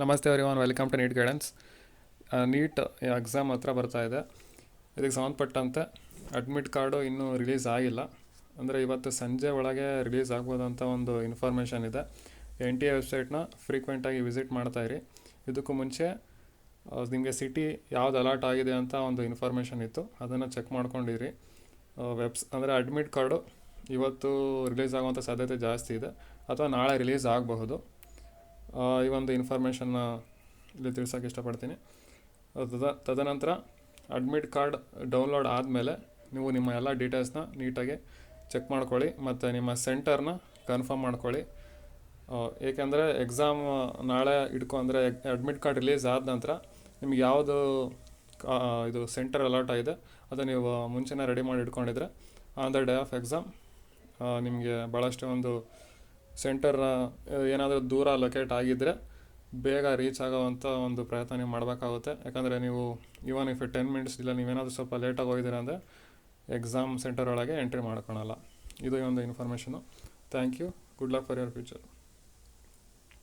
ನಮಸ್ತೆ everyone, welcome to NEET guidance. NEET exam ಹತ್ರ ಬರ್ತಾ ಇದೆ. ಇದಕ್ಕೆ ಸಂಬಂಧಪಟ್ಟಂತೆ ಅಡ್ಮಿಟ್ ಕಾರ್ಡು ಇನ್ನೂ ರಿಲೀಸ್ ಆಗಿಲ್ಲ. ಅಂದರೆ ಇವತ್ತು ಸಂಜೆ ಒಳಗೆ ರಿಲೀಸ್ ಆಗ್ಬೋದಂತ ಒಂದು ಇನ್ಫಾರ್ಮೇಷನ್ ಇದೆ. NTA ವೆಬ್ಸೈಟ್ನ ಫ್ರೀಕ್ವೆಂಟಾಗಿ ವಿಸಿಟ್ ಮಾಡ್ತಾಯಿರಿ. ಇದಕ್ಕೂ ಮುಂಚೆ ನಿಮಗೆ ಸಿಟಿ ಯಾವ್ದು ಅಲಾಟ್ ಆಗಿದೆ ಅಂತ ಒಂದು ಇನ್ಫಾರ್ಮೇಷನ್ ಇತ್ತು, ಅದನ್ನು ಚೆಕ್ ಮಾಡ್ಕೊಂಡಿರಿ. ಅಂದರೆ ಅಡ್ಮಿಟ್ ಕಾರ್ಡು ಇವತ್ತು ರಿಲೀಸ್ ಆಗುವಂಥ ಸಾಧ್ಯತೆ ಜಾಸ್ತಿ ಇದೆ, ಅಥವಾ ನಾಳೆ ರಿಲೀಸ್ ಆಗಬಹುದು. ಈ ಒಂದು ಇನ್ಫಾರ್ಮೇಷನ್ನ ಇಲ್ಲಿ ತಿಳಿಸೋಕೆ ಇಷ್ಟಪಡ್ತೀನಿ. ತದನಂತರ ಅಡ್ಮಿಟ್ ಕಾರ್ಡ್ ಡೌನ್ಲೋಡ್ ಆದಮೇಲೆ ನೀವು ನಿಮ್ಮ ಎಲ್ಲ ಡೀಟೇಲ್ಸ್ನ ನೀಟಾಗಿ ಚೆಕ್ ಮಾಡ್ಕೊಳ್ಳಿ ಮತ್ತು ನಿಮ್ಮ ಸೆಂಟರ್ನ ಕನ್ಫರ್ಮ್ ಮಾಡ್ಕೊಳ್ಳಿ. ಏಕೆಂದರೆ ಎಕ್ಸಾಮ್ ನಾಳೆ ಅಂದರೆ ಅಡ್ಮಿಟ್ ಕಾರ್ಡ್ ರಿಲೀಸ್ ಆದ ನಂತರ ನಿಮ್ಗೆ ಯಾವುದು ಇದು ಸೆಂಟರ್ ಅಲಾಟ್ ಆಗಿದೆ ಅದು ನೀವು ಮುಂಚೆನೇ ರೆಡಿ ಮಾಡಿ ಇಟ್ಕೊಂಡಿದ್ರೆ on the day of exam ನಿಮಗೆ ಭಾಳಷ್ಟು ಒಂದು ಸೆಂಟರ್ ಏನಾದರೂ ದೂರ ಲೊಕೇಟ್ ಆಗಿದ್ದರೆ ಬೇಗ ರೀಚ್ ಆಗೋವಂಥ ಒಂದು ಪ್ರಯತ್ನ ನೀವು ಮಾಡಬೇಕಾಗುತ್ತೆ. ಯಾಕಂದರೆ ನೀವು ಇವನ್ ಇಫ್ 10 ಮಿನಿಟ್ಸ್ ಇಲ್ಲ ನೀವೇನಾದರೂ ಸ್ವಲ್ಪ ಲೇಟಾಗಿ ಹೋಗಿದ್ದೀರ ಅಂದರೆ ಎಕ್ಸಾಮ್ ಸೆಂಟರ್ ಒಳಗೆ ಎಂಟ್ರಿ ಮಾಡ್ಕೊಳಲ್ಲ. ಇದು ಒಂದು information. Thank you. Good luck for your future.